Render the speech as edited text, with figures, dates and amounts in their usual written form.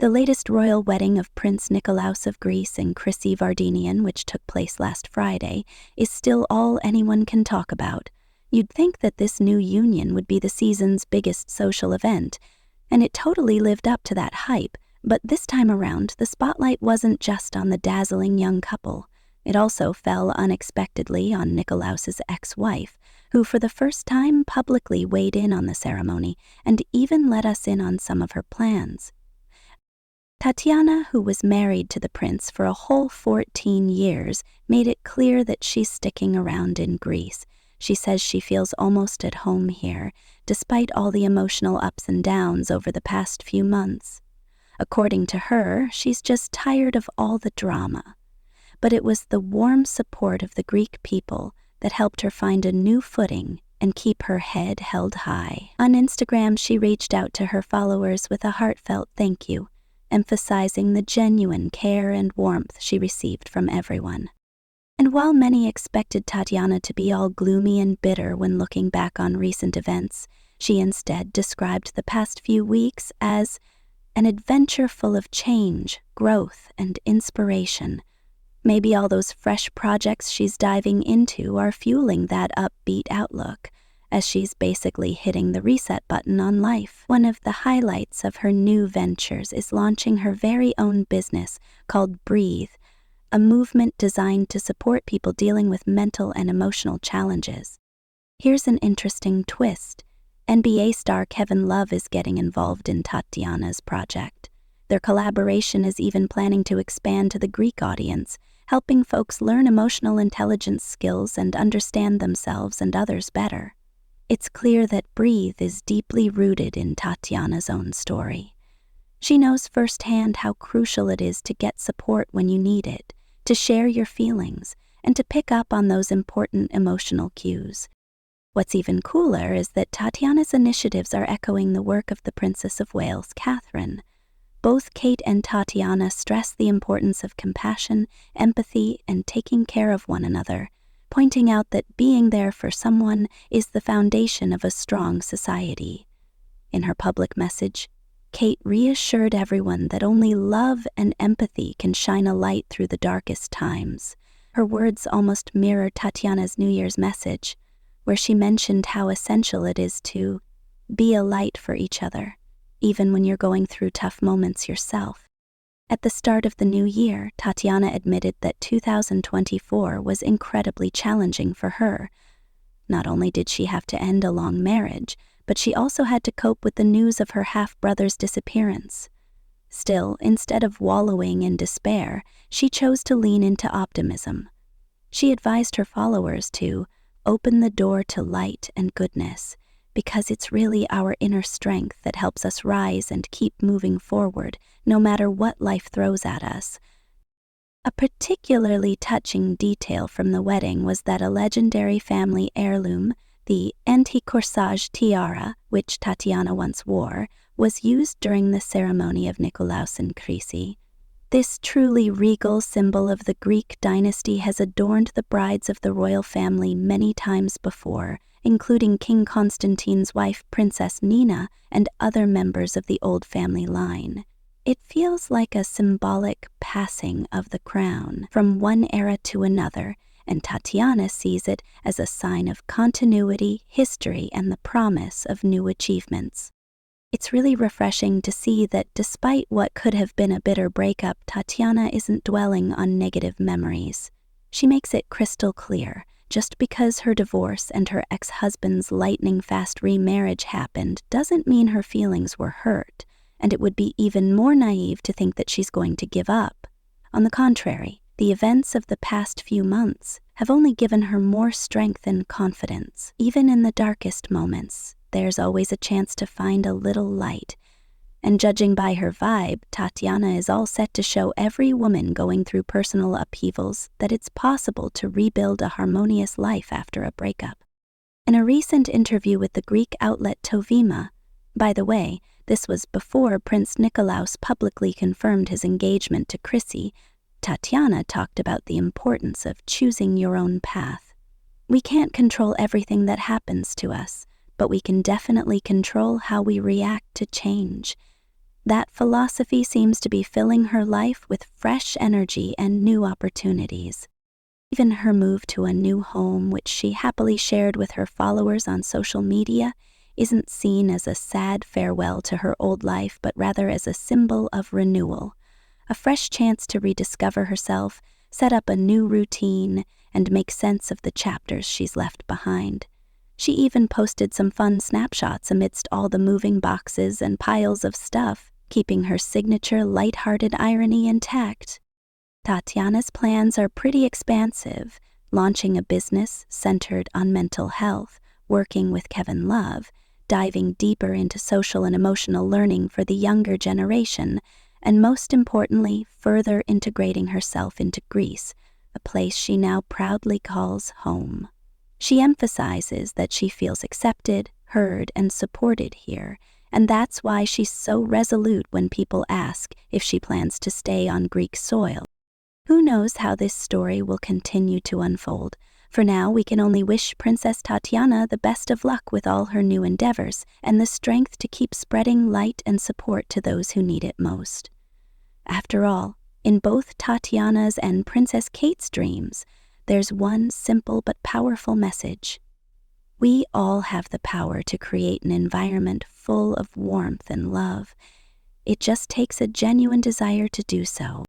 The latest royal wedding of Prince Nikolaos of Greece and Chrysí Vardinian, which took place last Friday, is still all anyone can talk about. You'd think that this new union would be the season's biggest social event, and it totally lived up to that hype, but this time around, the spotlight wasn't just on the dazzling young couple. It also fell unexpectedly on Nikolaos's ex-wife, who for the first time publicly weighed in on the ceremony and even let us in on some of her plans. Tatiana, who was married to the prince for a whole 14 years, made it clear that she's sticking around in Greece. She says she feels almost at home here, despite all the emotional ups and downs over the past few months. According to her, she's just tired of all the drama. But it was the warm support of the Greek people that helped her find a new footing and keep her head held high. On Instagram, she reached out to her followers with a heartfelt thank you, emphasizing the genuine care and warmth she received from everyone. And while many expected Tatiana to be all gloomy and bitter when looking back on recent events, she instead described the past few weeks as an adventure full of change, growth, and inspiration. Maybe all those fresh projects she's diving into are fueling that upbeat outlook, as she's basically hitting the reset button on life. One of the highlights of her new ventures is launching her very own business called Breathe, a movement designed to support people dealing with mental and emotional challenges. Here's an interesting twist. NBA star Kevin Love is getting involved in Tatiana's project. Their collaboration is even planning to expand to the Greek audience, helping folks learn emotional intelligence skills and understand themselves and others better. It's clear that Breathe is deeply rooted in Tatiana's own story. She knows firsthand how crucial it is to get support when you need it, to share your feelings, and to pick up on those important emotional cues. What's even cooler is that Tatiana's initiatives are echoing the work of the Princess of Wales, Catherine. Both Kate and Tatiana stress the importance of compassion, empathy, and taking care of one another, pointing out that being there for someone is the foundation of a strong society. In her public message, Kate reassured everyone that only love and empathy can shine a light through the darkest times. Her words almost mirror Tatiana's New Year's message, where she mentioned how essential it is to be a light for each other, even when you're going through tough moments yourself. At the start of the new year, Tatiana admitted that 2024 was incredibly challenging for her. Not only did she have to end a long marriage, but she also had to cope with the news of her half-brother's disappearance. Still, instead of wallowing in despair, she chose to lean into optimism. She advised her followers to open the door to light and goodness, because it's really our inner strength that helps us rise and keep moving forward, no matter what life throws at us. A particularly touching detail from the wedding was that a legendary family heirloom, the anti-corsage tiara, which Tatiana once wore, was used during the ceremony of Nikolaos and Chrysí. This truly regal symbol of the Greek dynasty has adorned the brides of the royal family many times before, including King Constantine's wife, Princess Nina, and other members of the old family line. It feels like a symbolic passing of the crown from one era to another, and Tatiana sees it as a sign of continuity, history, and the promise of new achievements. It's really refreshing to see that despite what could have been a bitter breakup, Tatiana isn't dwelling on negative memories. She makes it crystal clear, just because her divorce and her ex-husband's lightning-fast remarriage happened doesn't mean her feelings were hurt, and it would be even more naive to think that she's going to give up. On the contrary, the events of the past few months have only given her more strength and confidence. Even in the darkest moments, there's always a chance to find a little light. And judging by her vibe, Tatiana is all set to show every woman going through personal upheavals that it's possible to rebuild a harmonious life after a breakup. In a recent interview with the Greek outlet Tovima, by the way, this was before Prince Nikolaos publicly confirmed his engagement to Chrysí, Tatiana talked about the importance of choosing your own path. We can't control everything that happens to us, but we can definitely control how we react to change. That philosophy seems to be filling her life with fresh energy and new opportunities. Even her move to a new home, which she happily shared with her followers on social media, isn't seen as a sad farewell to her old life, but rather as a symbol of renewal, a fresh chance to rediscover herself, set up a new routine, and make sense of the chapters she's left behind. She even posted some fun snapshots amidst all the moving boxes and piles of stuff, keeping her signature lighthearted irony intact. Tatiana's plans are pretty expansive, launching a business centered on mental health, working with Kevin Love, diving deeper into social and emotional learning for the younger generation, and most importantly, further integrating herself into Greece, a place she now proudly calls home. She emphasizes that she feels accepted, heard, and supported here, and that's why she's so resolute when people ask if she plans to stay on Greek soil. Who knows how this story will continue to unfold? For now, we can only wish Princess Tatiana the best of luck with all her new endeavors and the strength to keep spreading light and support to those who need it most. After all, in both Tatiana's and Princess Kate's dreams, there's one simple but powerful message. We all have the power to create an environment full of warmth and love. It just takes a genuine desire to do so.